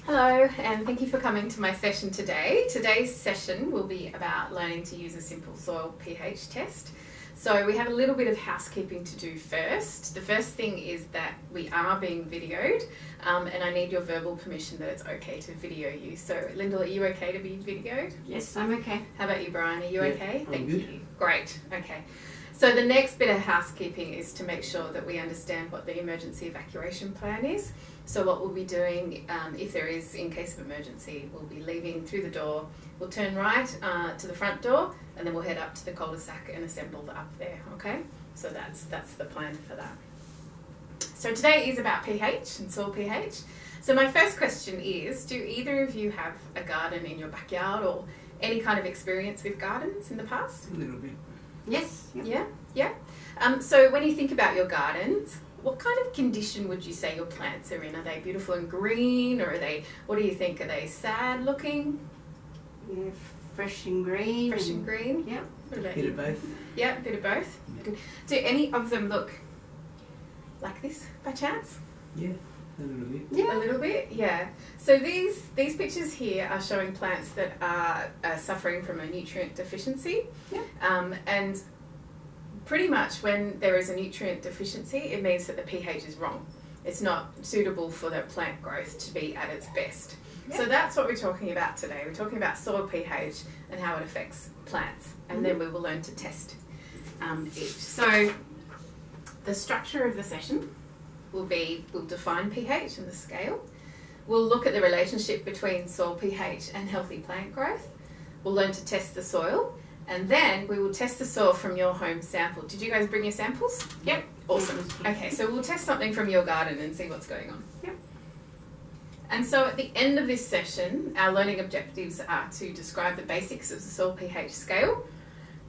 Hello, and thank you for coming to my session today. Today's session will be about learning to use a simple soil pH test. So we have a little bit of housekeeping to do first. The first thing is that we are being videoed, and I need your verbal permission that it's okay to video you. So Lyndall, are you okay to be videoed? Yes, I'm okay. How about you, Brian? Are you okay? I'm Thank good. you. Great. Okay. So the next bit of housekeeping is to make sure that we understand what the emergency evacuation plan is. So what we'll be doing, if there is, in case of emergency, we'll be leaving through the door. We'll turn right to the front door, and then we'll head up to the cul-de-sac and assemble up there. Okay. So that's the plan for that. So today is about pH and soil pH. So my first question is, do either of you have a garden in your backyard or any kind of experience with gardens in the past? A little bit. Yes. Yep. Yeah. So when you think about your gardens, what kind of condition would you say your plants are in? Are they beautiful and green, or are they, what do you think, are they sad looking? Yeah, fresh and green. Fresh and green? Yep. What about Bit you? of both. Yeah, a bit of both. Yeah. Good. Do any of them look like this by chance? Yeah, a little bit. A Yeah. little bit, yeah. So these pictures here are showing plants that are suffering from a nutrient deficiency. Yeah. And pretty much when there is a nutrient deficiency, it means that the pH is wrong. It's not suitable for the plant growth to be at its best. Yeah. So that's what we're talking about today. We're talking about soil pH and how it affects plants. And then we will learn to test each. So the structure of the session will be, we'll define pH and the scale. We'll look at the relationship between soil pH and healthy plant growth. We'll learn to test the soil, and then we will test the soil from your home sample. Did you guys bring your samples? Yep. Awesome. Okay, so we'll test something from your garden and see what's going on. Yep. And so at the end of this session, our learning objectives are to describe the basics of the soil pH scale,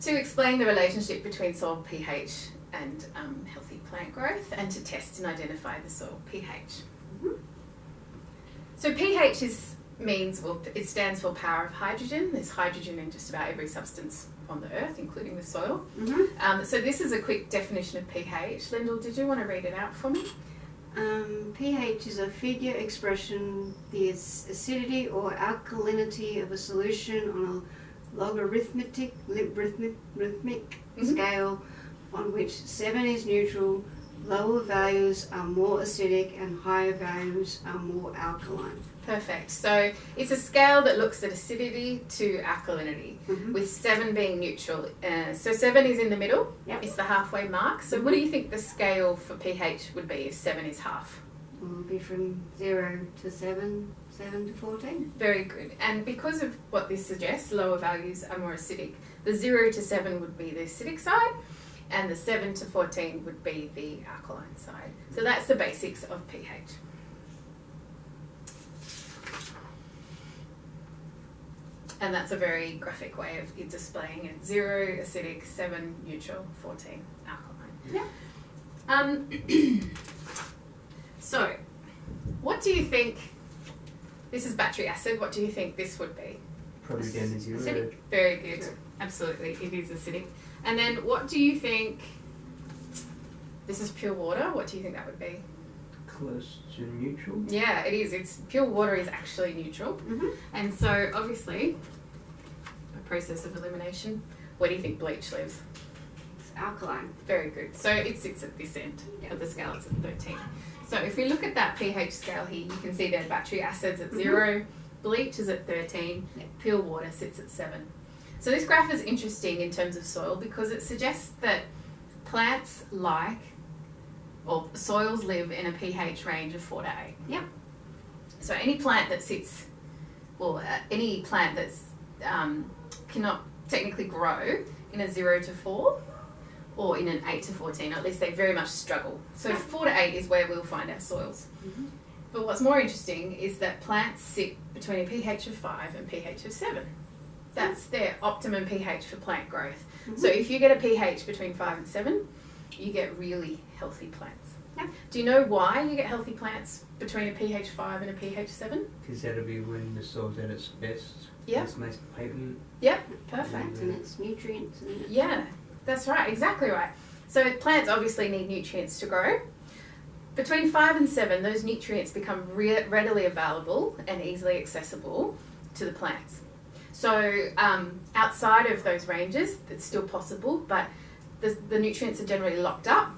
to explain the relationship between soil pH and healthy plant growth, and to test and identify the soil pH. So pH it stands for power of hydrogen. There's hydrogen in just about every substance on the earth, including the soil. So this is a quick definition of pH. Lyndall, did you want to read it out for me? pH is a figure expression the acidity or alkalinity of a solution on a logarithmic scale on which 7 is neutral. Lower values are more acidic and higher values are more alkaline. Perfect. So it's a scale that looks at acidity to alkalinity, with 7 being neutral. So 7 is in the middle. Yep. It's the halfway mark. So what do you think the scale for pH would be if 7 is half? It will be from 0 to 7, 7 to 14. Very good. And because of what this suggests, lower values are more acidic. The 0 to 7 would be the acidic side, and the 7 to 14 would be the alkaline side. So that's the basics of pH. And that's a very graphic way of displaying it. 0 acidic, 7 neutral, 14 alkaline. Yeah. So, what do you think? This is battery acid. What do you think this would be? Probably down to 0. Acidic. Very good. Absolutely, it is acidic. And then, what do you think? This is pure water. What do you think that would be? Close to neutral. Yeah, it is. It's pure water is actually neutral. And so, obviously, a process of elimination. Where do you think bleach lives? It's alkaline. Very good. So it sits at this end of the scale. It's at 13. So if we look at that pH scale here, you can see that battery acids at 0, bleach is at 13, pure water sits at 7. So this graph is interesting in terms of soil because it suggests that plants or soils live in a pH range of 4 to 8. Yep. So any plant that sits, any plant that's cannot technically grow in a 0 to 4 or in an 8 to 14, or at least they very much struggle. So 4 to 8 is where we'll find our soils. But what's more interesting is that plants sit between a pH of 5 and pH of 7. That's their optimum pH for plant growth. So if you get a pH between 5 and 7, you get really healthy plants. Yeah. Do you know why you get healthy plants between a pH 5 and a pH 7? Because that'll be when the soil's at its best. Yeah. It's most potent. Yep, perfect. And it's nutrients. And it's Yeah, that's right, exactly right. So plants obviously need nutrients to grow. between 5 and 7, those nutrients become readily available and easily accessible to the plants. So outside of those ranges, it's still possible, but the nutrients are generally locked up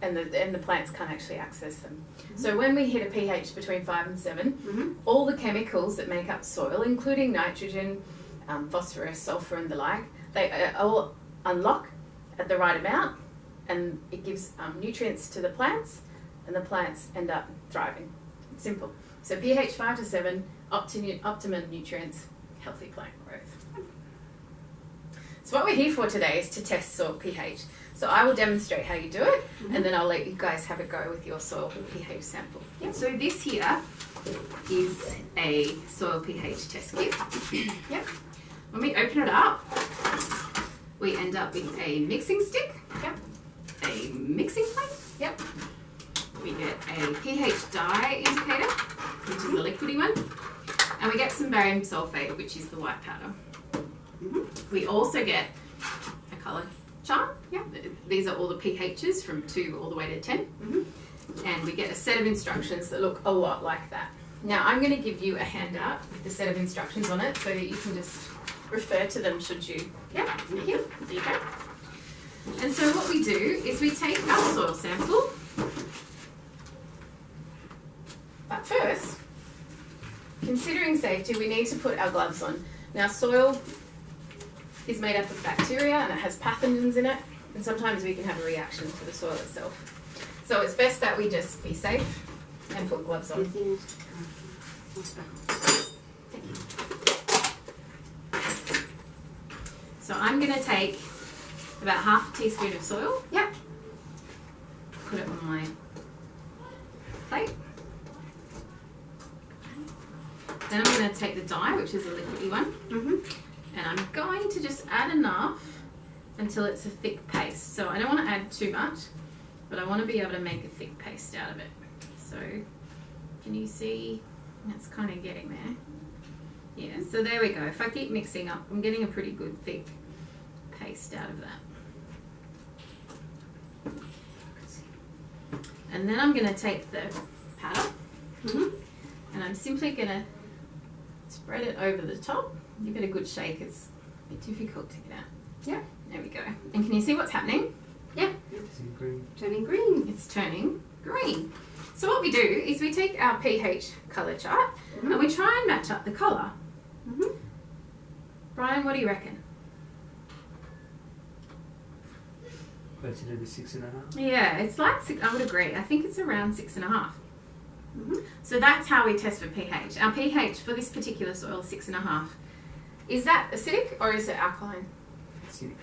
and the plants can't actually access them. Mm-hmm. So when we hit a pH between 5 and 7, Mm-hmm. all the chemicals that make up soil, including nitrogen, phosphorus, sulfur and the like, they all unlock at the right amount, and it gives nutrients to the plants, and the plants end up thriving. It's simple. So pH 5 to 7, optimum nutrients, healthy plant growth. So what we're here for today is to test soil pH. So I will demonstrate how you do it, and then I'll let you guys have a go with your soil pH sample. Yep. So this here is a soil pH test kit. Yep. When we open it up, we end up with a mixing stick. Yep. A mixing plate. Yep. We get a pH dye indicator, which is a liquidy one, and we get some barium sulfate, which is the white powder. We also get a colour chart. Yeah. These are all the pHs from 2 all the way to 10. And we get a set of instructions that look a lot like that. Now I'm going to give you a handout with the set of instructions on it so that you can just refer to them should you. Yeah, here, there you go. And so what we do is we take our soil sample. But first, considering safety, we need to put our gloves on. Now soil is made up of bacteria and it has pathogens in it, and sometimes we can have a reaction to the soil itself. So it's best that we just be safe and put gloves on. So I'm going to take about half a teaspoon of soil. Yep. Put it on my plate. Then I'm going to take the dye, which is a liquidy one, and I'm going to just add enough until it's a thick paste. So I don't want to add too much, but I want to be able to make a thick paste out of it. So can you see? That's kind of getting there. Yeah, so there we go. If I keep mixing up, I'm getting a pretty good thick paste out of that. And then I'm going to take the powder, and I'm simply going to spread it over the top. Give it a good shake. It's a bit difficult to get out. Yeah, there we go. And can you see what's happening? Yeah. It's in green. Turning green. It's turning green. So what we do is we take our pH colour chart and we try and match up the colour. Brian, what do you reckon? Closer to the 6.5. Yeah, it's like I would agree. I think it's around 6.5. So that's how we test for pH. Our pH for this particular soil is 6.5. Is that acidic or is it alkaline? Acidic.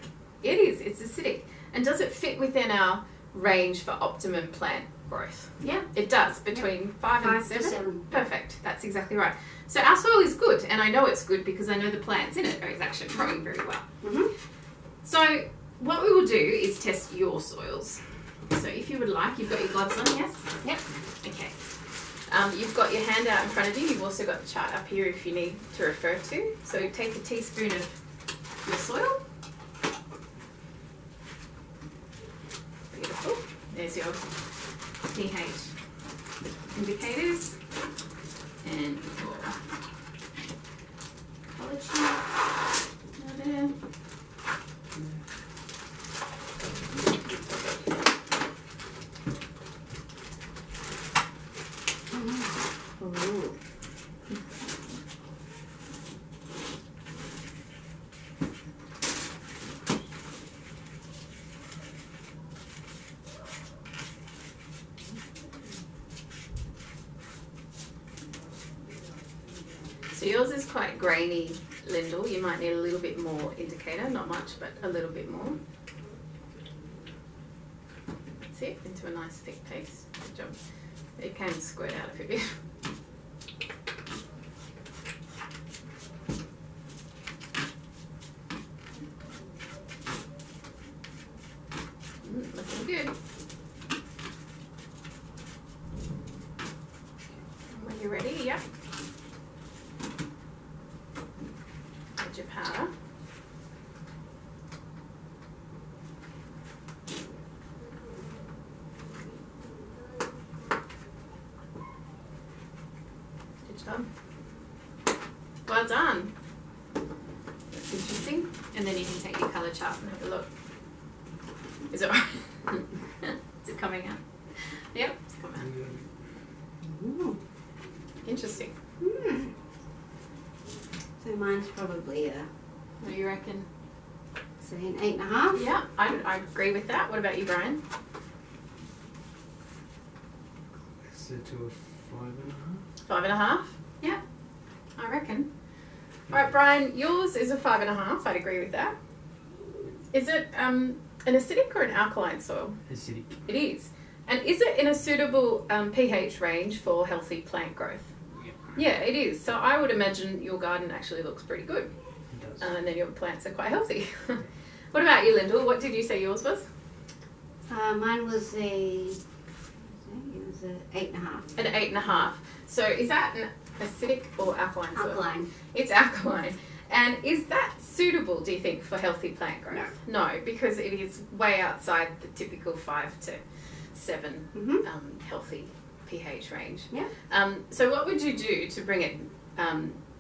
It is. It's acidic. And does it fit within our range for optimum plant growth? Yeah. It does, between 5 and 5 to 7. 7. Perfect. That's exactly right. So our soil is good, and I know it's good because I know the plants in it are actually growing very well. So what we will do is test your soils. So if you would like, you've got your gloves on, yes? Yep. Okay. You've got your handout in front of you. You've also got the chart up here if you need to refer to. So take a teaspoon of your soil. Beautiful. There's your pH indicators and your colour chart. There. Ooh. So yours is quite grainy, Lyndall. You might need a little bit more indicator, not much, but a little bit more. That's it, into a nice thick paste. Good job. It can squirt out a bit. Looking good. When you're ready, yeah. Add your powder. Good job. Well done. That's interesting. And then you can take your colour chart and have a look. Is it right? Is it coming out? Yep, it's coming out. Ooh. Interesting. So mine's probably What do you reckon? say an 8.5. Yeah, I agree with that. What about you, Brian? Set to a 5.5. 5.5? Yeah, I reckon. Alright, Brian, yours is a 5.5. I'd agree with that. Is it an acidic or an alkaline soil? Acidic. It is. And is it in a suitable pH range for healthy plant growth? Yeah. Yeah, it is. So I would imagine your garden actually looks pretty good. It does. And then your plants are quite healthy. What about you, Lyndall? What did you say yours was? Mine was a 8.5. An 8.5. So is that an acidic or alkaline soil? Alkaline. It's alkaline. And is that suitable, do you think, for healthy plant growth? No, because it is way outside the typical 5 to 7 Mm-hmm. healthy pH range. Yeah. So what would you do to bring it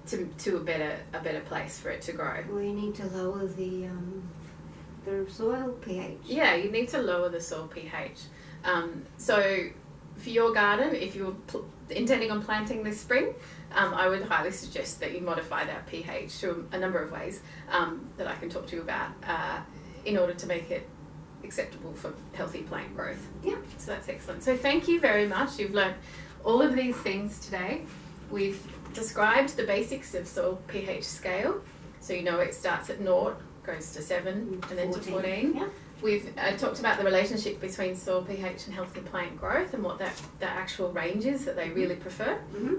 to a better place for it to grow? We need to lower the soil pH. Yeah, you need to lower the soil pH. So for your garden, if you're intending on planting this spring, I would highly suggest that you modify that pH through a number of ways that I can talk to you about in order to make it acceptable for healthy plant growth. Yeah. So that's excellent. So thank you very much. You've learned all of these things today. We've described the basics of soil pH scale. So you know it starts at 0, goes to 7, and then to 14. Yeah. We've talked about the relationship between soil pH and healthy plant growth and what that actual range is that they really prefer. Mm-hmm.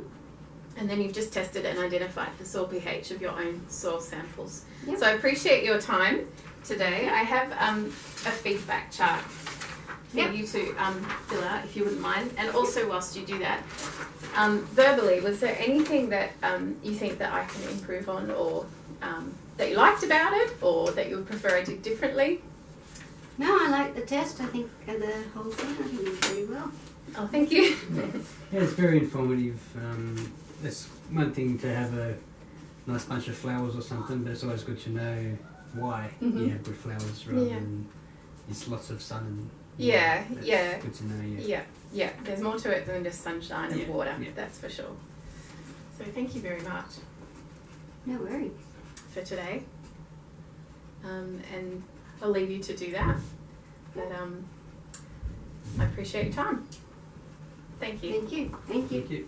And then you've just tested and identified the soil pH of your own soil samples. Yep. So I appreciate your time today. I have a feedback chart for Yep. you to fill out if you wouldn't mind. And also whilst you do that, verbally, was there anything that you think that I can improve on or that you liked about it or that you would prefer I did differently? No, I like the test. I think the whole thing, I think it was pretty well. Oh, thank you. Yeah, it's very informative. It's one thing to have a nice bunch of flowers or something, but it's always good to know why you have good flowers rather Yeah. than it's lots of sun and Yeah, that's yeah. good to know. Yeah. Yeah, yeah. There's more to it than just sunshine and Yeah, water, yeah. that's for sure. So thank you very much No worries. for today. And I'll leave you to do that. But I appreciate your time. Thank you. Thank you. Thank you. Thank you.